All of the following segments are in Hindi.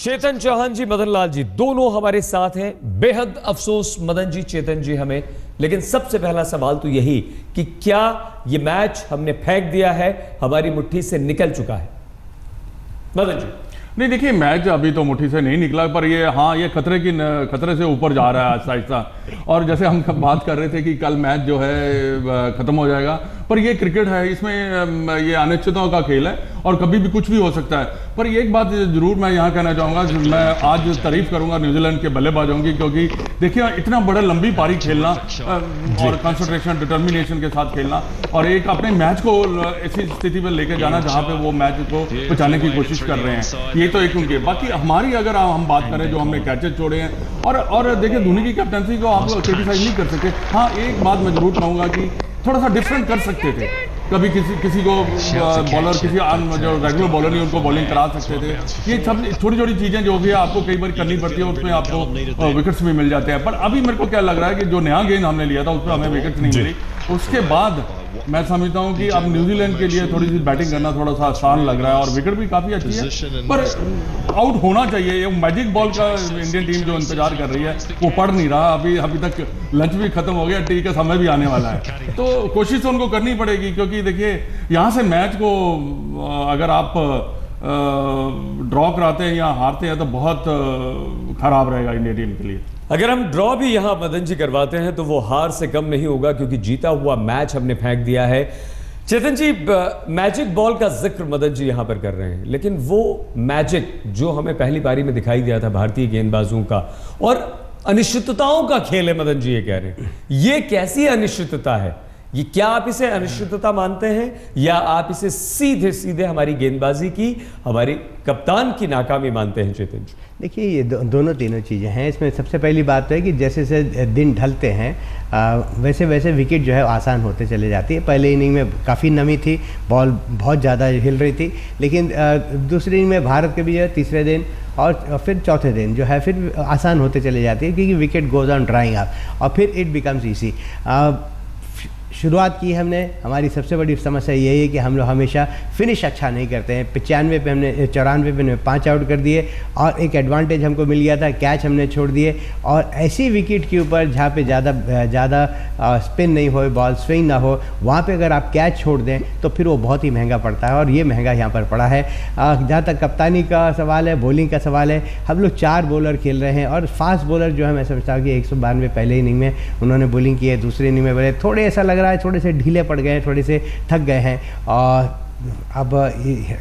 चेतन चौहान जी, मदन लाल जी दोनों हमारे साथ हैं। बेहद अफसोस मदन जी, चेतन जी हमें, लेकिन सबसे पहला सवाल तो यही कि क्या ये मैच हमने फेंक दिया है, हमारी मुट्ठी से निकल चुका है? मदन जी। नहीं देखिए, मैच अभी तो मुट्ठी से नहीं निकला, पर ये हाँ ये खतरे से ऊपर जा रहा है आहिस्ता आहिस्ता। और जैसे हम बात कर रहे थे कि कल मैच जो है खत्म हो जाएगा, पर ये क्रिकेट है, इसमें ये अनिश्चितताओं का खेल है और कभी भी कुछ भी हो सकता है। पर एक बात जरूर मैं यहाँ कहना चाहूँगा, मैं आज तारीफ करूँगा न्यूजीलैंड के बल्लेबाजों की, क्योंकि देखिए इतना बड़ा लंबी पारी खेलना और कंसंट्रेशन डिटर्मिनेशन के साथ खेलना और एक अपने मैच को ऐसी स्थिति पर लेकर जाना जहाँ पे वो मैच को बचाने की कोशिश कर रहे हैं, ये तो एक उनके। बाकी हमारी अगर हम बात करें जो हमने कैचेज छोड़े हैं और देखिए धोनी की कैप्टनसी को आप क्रिटिसाइज नहीं कर सकते। हाँ एक बात मैं जरूर कहूँगा कि थोड़ा सा डिफरेंट कर सकते थे, कभी किसी को बॉलर किसी जो रेगुलर बॉलर नहीं उनको बॉलिंग करा सकते थे। ये सब छोटी छोटी चीजें जो भी है आपको कई बार करनी पड़ती है, उसमें आपको विकेट्स भी मिल जाते हैं। पर अभी मेरे को क्या लग रहा है कि जो नया गेंद हमने लिया था उसमें हमें विकेट्स नहीं मिली। उसके बाद मैं समझता हूं कि अब न्यूजीलैंड के लिए थोड़ी सी बैटिंग करना थोड़ा सा आसान लग रहा है और विकेट भी काफी अच्छी है, पर आउट होना चाहिए। ये मैजिक बॉल का इंडियन टीम जो इंतजार कर रही है वो पड़ नहीं रहा। अभी तक लंच भी खत्म हो गया, टी का समय भी आने वाला है, तो कोशिश तो उनको करनी पड़ेगी, क्योंकि देखिए यहाँ से मैच को अगर आप ड्रॉ कराते हैं या हारते हैं तो बहुत खराब रहेगा इंडियन टीम के लिए। अगर हम ड्रॉ भी यहां मदन जी करवाते हैं तो वो हार से कम नहीं होगा, क्योंकि जीता हुआ मैच हमने फेंक दिया है। चेतन जी, मैजिक बॉल का जिक्र मदन जी यहां पर कर रहे हैं, लेकिन वो मैजिक जो हमें पहली पारी में दिखाई दिया था भारतीय गेंदबाजों का, और अनिश्चितताओं का खेल है मदन जी ये कह रहे हैं, ये कैसी अनिश्चितता है? ये क्या आप इसे अनिश्चितता मानते हैं या आप इसे सीधे सीधे हमारी गेंदबाजी की, हमारी कप्तान की नाकामी मानते हैं? चेतन जी देखिए, ये दोनों तीनों चीज़ें हैं इसमें। सबसे पहली बात तो है कि जैसे जैसे दिन ढलते हैं वैसे वैसे विकेट जो है आसान होते चले जाती है। पहले इनिंग में काफ़ी नमी थी, बॉल बहुत ज़्यादा हिल रही थी, लेकिन दूसरी इनिंग में भारत के भी जो है तीसरे दिन और फिर चौथे दिन जो है फिर आसान होते चले जाती है, क्योंकि wicket goes on drawing up और फिर इट बिकम्स ईजी। शुरुआत की हमने, हमारी सबसे बड़ी समस्या यही है कि हम लोग हमेशा फिनिश अच्छा नहीं करते हैं। 95 पे हमने 94 पे हमने 5 आउट कर दिए और एक एडवांटेज हमको मिल गया था, कैच हमने छोड़ दिए। और ऐसी विकेट के ऊपर जहाँ पे ज़्यादा स्पिन नहीं हो, बॉल स्विंग ना हो, वहाँ पे अगर आप कैच छोड़ दें तो फिर वो बहुत ही महंगा पड़ता है, और ये महंगा यहाँ पर पड़ा है। जहाँ तक कप्तानी का सवाल है, बॉलिंग का सवाल है, हम लोग 4 बॉलर खेल रहे हैं और फास्ट बॉलर जो है मैं समझता हूँ कि 192 पहले इनिंग में उन्होंने बॉलिंग की है, दूसरी इनिंग में बोले थोड़े ऐसा लग रहा है थोड़े से ढीले पड़ गए हैं, थोड़े से थक गए हैं। और अब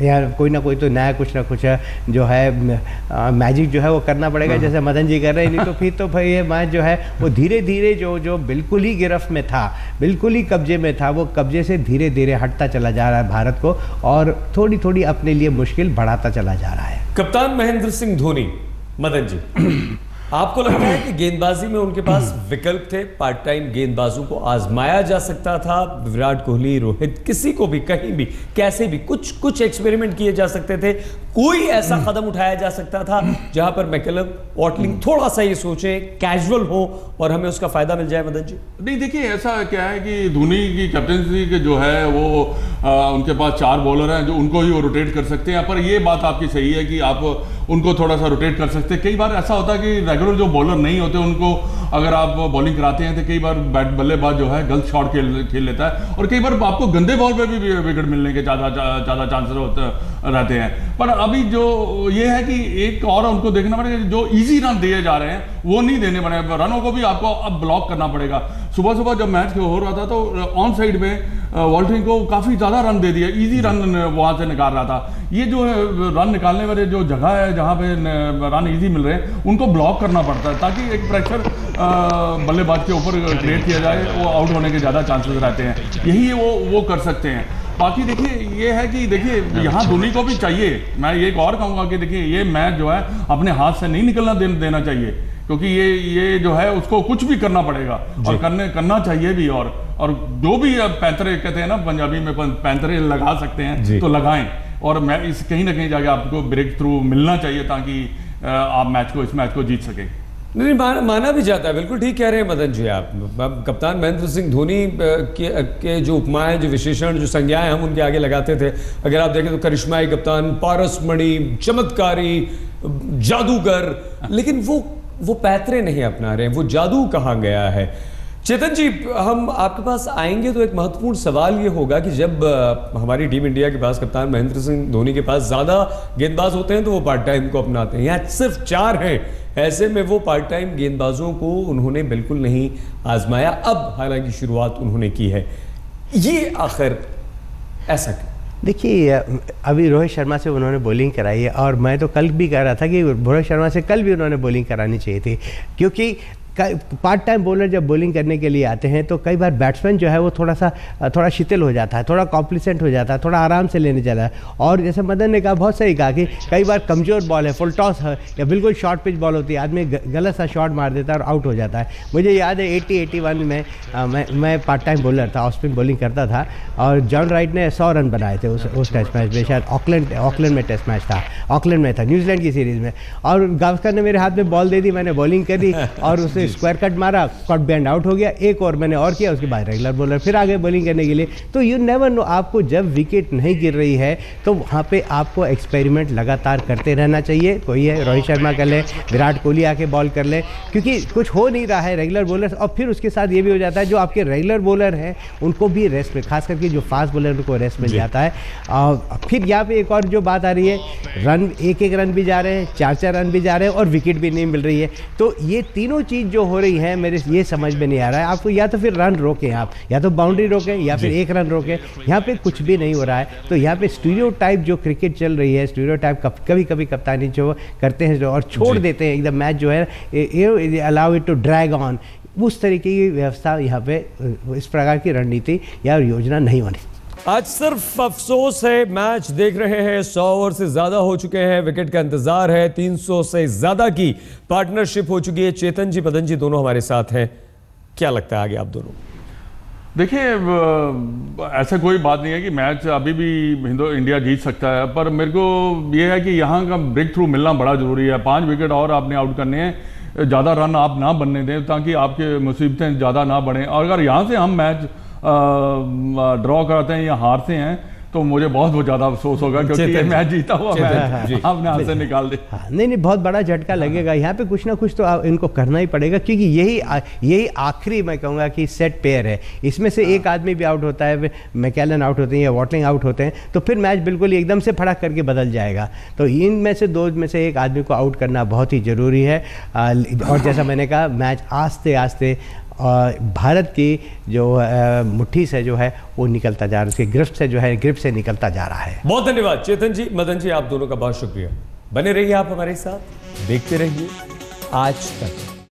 यार कोई ना कोई तो नया कुछ ना कुछ जो है मैजिक जो है वो करना पड़ेगा, जैसे मदन जी कर रहे हैं। नहीं तो फिर तो भाई ये मैच जो है वो धीरे धीरे जो बिल्कुल ही गिरफ्त में था, बिल्कुल ही कब्जे में था, वो कब्जे से धीरे धीरे हटता चला जा रहा है भारत को, और थोड़ी थोड़ी अपने लिए मुश्किल बढ़ाता चला जा रहा है। कप्तान महेंद्र सिंह धोनी, मदन जी आपको लगता है कि गेंदबाजी में उनके पास विकल्प थे? पार्ट टाइम गेंदबाजों को आजमाया जा सकता था, विराट कोहली, रोहित, किसी को भी कहीं भी कैसे भी कुछ एक्सपेरिमेंट किए जा सकते थे। कोई ऐसा कदम उठाया जा सकता था जहां पर मैकलम, वॉटलिंग थोड़ा सा ये सोचे, कैजुअल हो और हमें उसका फायदा मिल जाए? मदन जी नहीं देखिए, ऐसा क्या है कि धोनी की कैप्टनसी के जो है वो उनके पास 4 बॉलर हैं जो उनको ही वो रोटेट कर सकते हैं। पर ये बात आपकी सही है कि आप उनको थोड़ा सा रोटेट कर सकते हैं। कई बार ऐसा होता है कि रेगुलर जो बॉलर नहीं होते उनको अगर आप बॉलिंग कराते हैं तो कई बार बल्लेबाज जो है गलत शॉट खेल लेता है, और कई बार आपको गंदे बॉल पे भी विकेट मिलने के ज़्यादा चांसेस रहते हैं। पर अभी जो ये है कि एक और उनको देखना पड़ेगा, जो इजी रन दिए जा रहे हैं वो नहीं देने पड़े, रनों को भी आपको अब ब्लॉक करना पड़ेगा। सुबह जब मैच हो रहा था तो ऑन साइड में वॉल्टिंग को काफ़ी ज़्यादा रन दे दिया, इजी रन वहाँ से निकाल रहा था। ये जो रन निकालने वाले जो जगह है जहाँ पे रन इजी मिल रहे हैं उनको ब्लॉक करना पड़ता है, ताकि एक प्रेशर बल्लेबाज के ऊपर क्रिएट किया जाए, वो आउट होने के ज़्यादा चांसेस रहते हैं। यही वो कर सकते हैं। बाकी देखिए ये है कि देखिए यहाँ धोनी को भी चाहिए, मैं ये एक और कहूँगा कि देखिए ये मैच जो है अपने हाथ से नहीं निकलना देना चाहिए, क्योंकि ये जो है उसको कुछ भी करना पड़ेगा और करना चाहिए भी। और जो भी पैंतरे कहते हैं ना पंजाबी में, पैंतरे लगा सकते हैं तो लगाएं, और मैं इस कहीं ना कहीं जाके आपको ब्रेक थ्रू मिलना चाहिए ताकि आप इस मैच को जीत सकें। नहीं, माना भी जाता है, बिल्कुल ठीक कह रहे हैं मदन जी आप। कप्तान महेंद्र सिंह धोनी के जो उपमाएं, जो विशेषण, जो संज्ञाएं हम उनके आगे लगाते थे, अगर आप देखें तो करिश्माई कप्तान, पारसमणि, चमत्कारी, जादूगर, लेकिन वो पैतरे नहीं अपना रहे हैं, वो जादू कहाँ गया है। चेतन जी, हम आपके पास आएंगे तो एक महत्वपूर्ण सवाल ये होगा कि जब हमारी टीम इंडिया के पास कप्तान महेंद्र सिंह धोनी के पास ज़्यादा गेंदबाज होते हैं तो वो पार्ट टाइम को अपनाते हैं, यहाँ सिर्फ 4 हैं, ऐसे में वो पार्ट टाइम गेंदबाजों को उन्होंने बिल्कुल नहीं आजमाया। अब हालांकि शुरुआत उन्होंने की है, ये आखिर ऐसा क्यों? देखिए, अभी रोहित शर्मा से उन्होंने बॉलिंग कराई है और मैं तो कल भी कह रहा था कि रोहित शर्मा से कल भी उन्होंने बॉलिंग करानी चाहिए थी, क्योंकि पार्ट टाइम बॉलर जब बॉलिंग करने के लिए आते हैं तो कई बार बैट्समैन जो है वो थोड़ा शिथिल हो जाता है, थोड़ा कॉम्प्लिसेंट हो जाता है, थोड़ा आराम से लेने चला है। और जैसे मदन ने कहा, बहुत सही कहा कि कई बार कमज़ोर बॉल है, फुल टॉस है या बिल्कुल शॉर्ट पिच बॉल होती है, आदमी गलत सा शॉट मार देता है और आउट हो जाता है। मुझे याद है 80-81 में मैं पार्ट टाइम बॉलर था, ऑफ स्पिन बॉलिंग करता था और जॉन राइट ने 100 रन बनाए थे उस टेस्ट मैच में, शायद ऑकलैंड में टेस्ट मैच था, ऑकलैंड में था, न्यूजीलैंड की सीरीज़ में। और गावस्कर ने मेरे हाथ में बॉल दे दी, मैंने बॉलिंग करी और उसे स्क्वायर कट मारा, कट बैंड आउट हो गया। एक और मैंने और किया, उसके बाद रेगुलर बॉलर फिर आगे बॉलिंग करने के लिए। तो यू नेवर नो, आपको जब विकेट नहीं गिर रही है तो वहाँ पे आपको एक्सपेरिमेंट लगातार करते रहना चाहिए। कोई है, रोहित शर्मा कर ले, विराट कोहली आके बॉल कर ले, क्योंकि कुछ हो नहीं रहा है रेगुलर बॉलर। और फिर उसके साथ ये भी हो जाता है जो आपके रेगुलर बॉलर हैं उनको भी रेस्ट में, खास करके जो फास्ट बॉलर उनको रेस्ट मिल जाता है। और फिर यहाँ पे एक और जो बात आ रही है, रन एक रन भी जा रहे हैं, 4 रन भी जा रहे हैं और विकेट भी नहीं मिल रही है। तो ये तीनों चीज़ जो हो रही है, मेरे ये समझ में नहीं आ रहा है। आपको या तो फिर रन रोकें, आप या तो बाउंड्री रोकें या फिर 1 रन रोकें, यहाँ पे कुछ भी नहीं हो रहा है। तो यहाँ पे स्टीरियोटाइप जो क्रिकेट चल रही है, स्टीरियोटाइप कभी कभी कप्तानी जो करते हैं और छोड़ देते हैं एकदम मैच जो है, allow it to drag on, उस तरीके की व्यवस्था यहाँ पे, इस प्रकार की रणनीति या योजना नहीं होनी। आज सिर्फ अफसोस है, मैच देख रहे हैं, 100 ओवर से ज्यादा हो चुके हैं, विकेट का इंतजार है, 300 से ज्यादा की पार्टनरशिप हो चुकी है। चेतन जी, मदन जी दोनों हमारे साथ हैं, क्या लगता है आगे आप दोनों? देखिए, ऐसा कोई बात नहीं है कि मैच अभी भी इंडिया जीत सकता है, पर मेरे को ये है कि यहाँ का ब्रेक थ्रू मिलना बड़ा जरूरी है। 5 विकेट और आपने आउट करने हैं, ज़्यादा रन आप ना बनने दें ताकि आपके मुसीबतें ज़्यादा ना बढ़ें। और अगर यहाँ से हम मैच ड्रॉ कराते हैं या हारते हैं तो मुझे बहुत ज़्यादा अफसोस होगा, क्योंकि ये मैच जीता हुआ मैच आपने हाथ से निकाल दे। नहीं, बहुत बड़ा झटका लगेगा। यहाँ पे कुछ ना कुछ तो इनको करना ही पड़ेगा, क्योंकि यही आखिरी मैं कहूँगा कि सेट पेयर है। इसमें से एक आदमी भी आउट होता है, मैकेलन आउट होते हैं या वॉटलिंग आउट होते हैं, तो फिर मैच बिल्कुल ही एकदम से फड़क करके बदल जाएगा। तो इनमें से 2 में से एक आदमी को आउट करना बहुत ही ज़रूरी है। और जैसा मैंने कहा, मैच आस्ते आस्ते और भारत की जो मुट्ठी से जो है वो निकलता जा रहा है, उसकी ग्रिप से निकलता जा रहा है। बहुत धन्यवाद चेतन जी, मदन जी, आप दोनों का बहुत शुक्रिया। बने रहिए आप हमारे साथ, देखते रहिए आज तक।